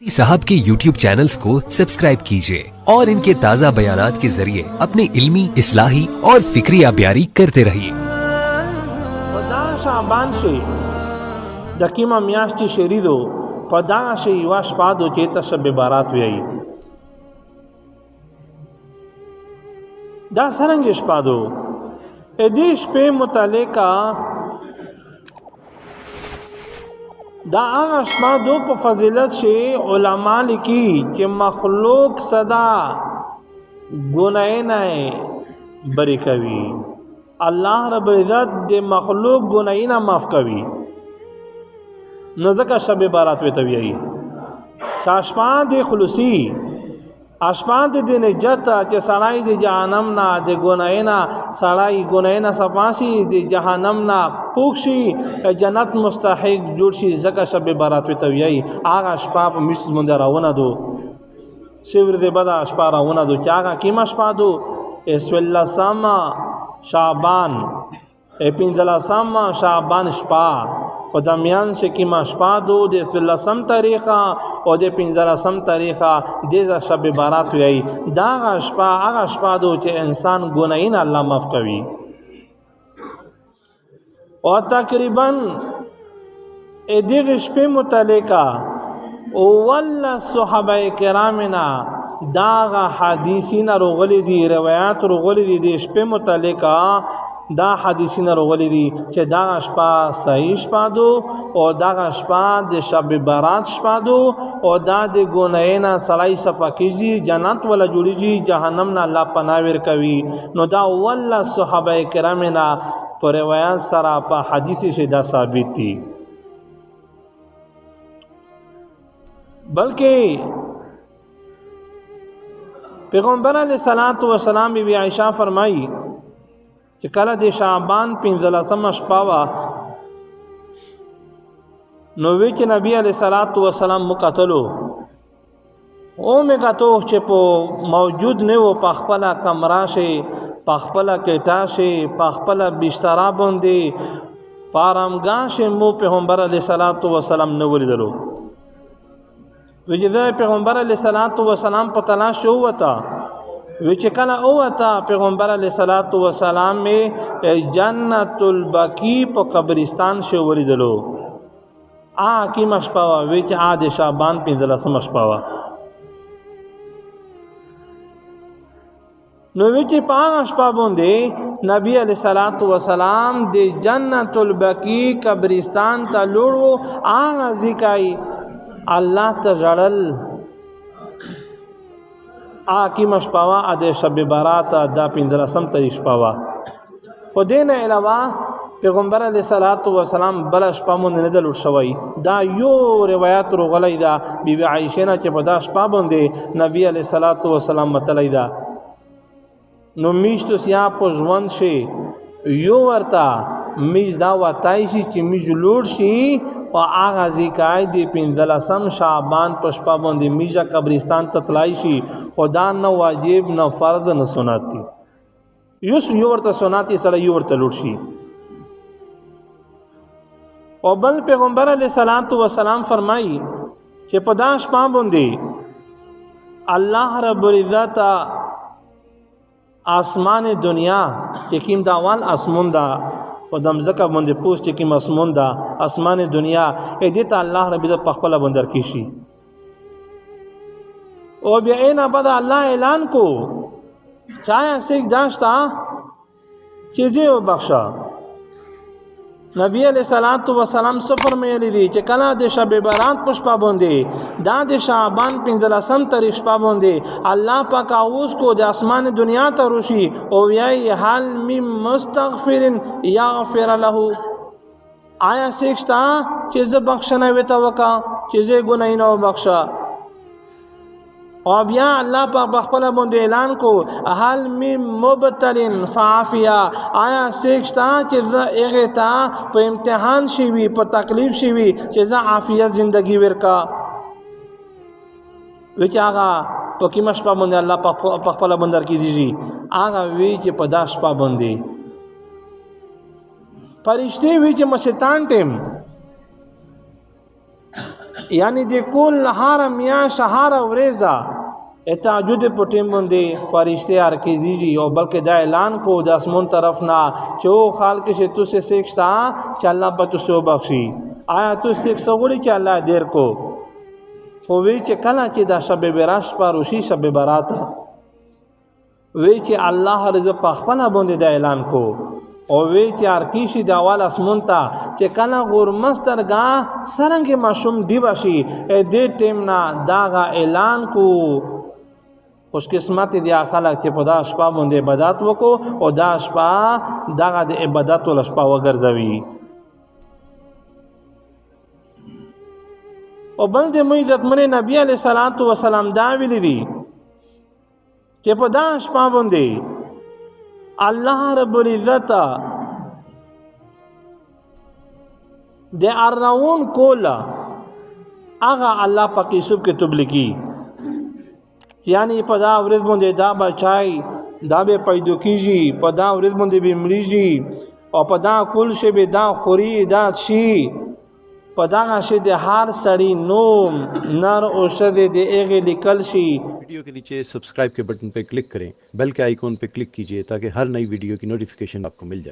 मुफ्ती साहब के YouTube channels को सब्सक्राइब कीजिए और इनके ताज़ा बयानात के जरिए अपने इल्मी, इस्लाही और फिक्री अबियारी करते रहिए। دا شعبان شي د کیما میاشتې شریدو په دا شي واش پادو چې ته شب بارات وی دا سرنګ شپادو ا دې شپې متعلقه دا هغه شپادو په فضیلت شي علما لیکي چې مخلوق صدا ګناه نه بری کوي الله رب العزت د مخلوق ګناهونه معاف کوي نو ځکه شب بارات وی ته وی چاشمان د خلوصي اشپان د نجات چې سړای د جهنم نه د ګناهونه سړای ګناهونه صفاسي د جهنم نه پوښي جنت مستحق جوړ شي ځکه شب بارات وی ته وی هغه شپه په مشت مونږ راونه دو سیور دې بدا شپه راونه دو چې هغه کیما شپه دو اسولا سما شعبان پینځلا سما شعبان شپه په دمیان شکی ما شپه دو د سلسم تاریخه او د پینځلسم تاریخه د شب بارات وی دا شپه هغه شپه دو چې انسان ګناهین الله معاف کوي او تقریبا دغه شپه متعلقه او ول صحابه کرامنا دا حدیثین رغلی دی روایت رغلی دی د شپه متعلقه دا حدیثین رغلی دی چې دا شپه صحیح شپه دو او دا شپه د شب بارات شپه دو او دا د ګناهینا سړی صفا کیږي جنت ولا جوړیږي جهنم نه الله پناه ور کوي نو دا ول صحابه کرامنا پر روایت سره په حدیث شي دا ثابت دي بلکې پیغمبر علیہ الصلوۃ والسلام بی عائشہ فرمائی چې کله د شعبان 15 شپه وا نو وی چې نبی علیہ الصلوۃ والسلام مقتلو او مګاتو چې په موجود نه و پخپلا کمره شي پخپلا کټا شي پخپلا بستر باندې پارامګا شي مو پیغمبر علیہ الصلوۃ والسلام نو ولیدلو وجدا پیغمبر علیہ الصلوۃ والسلام په تلاش وتا وچ کله اوتا پیغمبر علیہ الصلوۃ والسلام می جنت البقیع په قبرستان شو ولیدلو کی مشپاوا وچ عاد شعبان 15 مشپاوا نو وچ پاغ شپه باندې نبی علیہ الصلوۃ والسلام د جنت البقیع قبرستان ته لورو هغه ځکای الله تجړل کی مشپاوا د شب بارات د 15 تاریخ پاوا خو دین علاوه پیغمبر علیہ الصلوۃ والسلام بل شپه مونږ نه دل شوی دا یو روایت رغلی دا بی بی عائشہ نه چې په دا شپه باندې نبی علیہ الصلوۃ والسلام متلی دا نو میشتو سیا په ژوند شي یو ورتا میز دا واتای شي چې میز لوړ شي او هغه ځکای دی 15 شعبان پشپا باندې میجا قبرستان تطلای شي خدا نه واجب نه فرض نه سنت دي یو ورته سنت سره یو ورته لوړ شي او بل پیغمبر علیہ الصلوۃ والسلام فرمایي چې په دا شپه باندې الله رب العزت آسمان دنیا چې کیم داوال اسمون دا په دمزکه باندې پوس چې کیم اسمون دا اسمان دنیا دې ته الله رب دې په خپل بندر کې شي او بیا نه بعد الله اعلان کو چایا سیک داشتا چیزیں او بخشا نبی علیہ الصلوۃ والسلام سفر میں لري چې کله د شب بارات پشپا باندې دا د شعبان 15 تاریخ پا باندې الله پاک اوس کو د اسمان دنیا ته روشي او یای حال مم مستغفر یغفر له آیا سیکشتا چې ز بخښنه وتا وکا چې ز ګناینه او بخښا او بیا الله پاک بخپل باندې اعلان کو حال مم مبتلن فعافیا آیا سیکشتا چې ز هغه تا په امتحان شي وي په تکلیف شي وي چې ز عافیت زندگی ورکا وچ هغه په کې مشپا باندې الله پاک خپل بندر کې دیږي هغه وی چې په داش پا باندې فرشتي وی چې مشیطان ټیم یعنی د کل هر میاشت هر ورځ تهجد په ټیم باندې فرشته هر کېږي او بلکې دا اعلان کو د اسمون طرف نه چې او خالق شه تو سے سیکھتا چې الله په تو سو بخشي آیا تو سیکھ سغړي چې الله دیر کو خو وی چې کله چې دا شب براش پر وشي شب برات وی چې الله رضا په خپل باندې دا اعلان کو او وی چې ارکیشي د اول اسمون ته چې کله غورمسترګه سرنګ ماشوم دی بشي دې ټیم نه داغه اعلان کو خوش قسمت دی خلک چې په دا شپه باندې عبادت وکړو او دا شپه دغه د عبادت ول شپه وګرځوي او بل د مې عزت منه نبی علیہ الصلوۃ والسلام دا ویلي دي چې په دا شپه باندې الله رب العزت د ارون کولا هغه الله پاک یوسف کې تبلیغي یعنی په دا ورځ باندې دا بچای دا به پیدا کیږي په دا ورځ باندې به مړیږي او په دا کل شی به دا خوري دا شي په دا شی د هر سړی نوم نر او شذ د ایغه لیکل شي वीडियो के नीचे सब्सक्राइब के बटन पर क्लिक करें बेल के आइकॉन पर क्लिक कीजिए ताकि हर नई वीडियो की नोटिफिकेशन आपको मिल जाए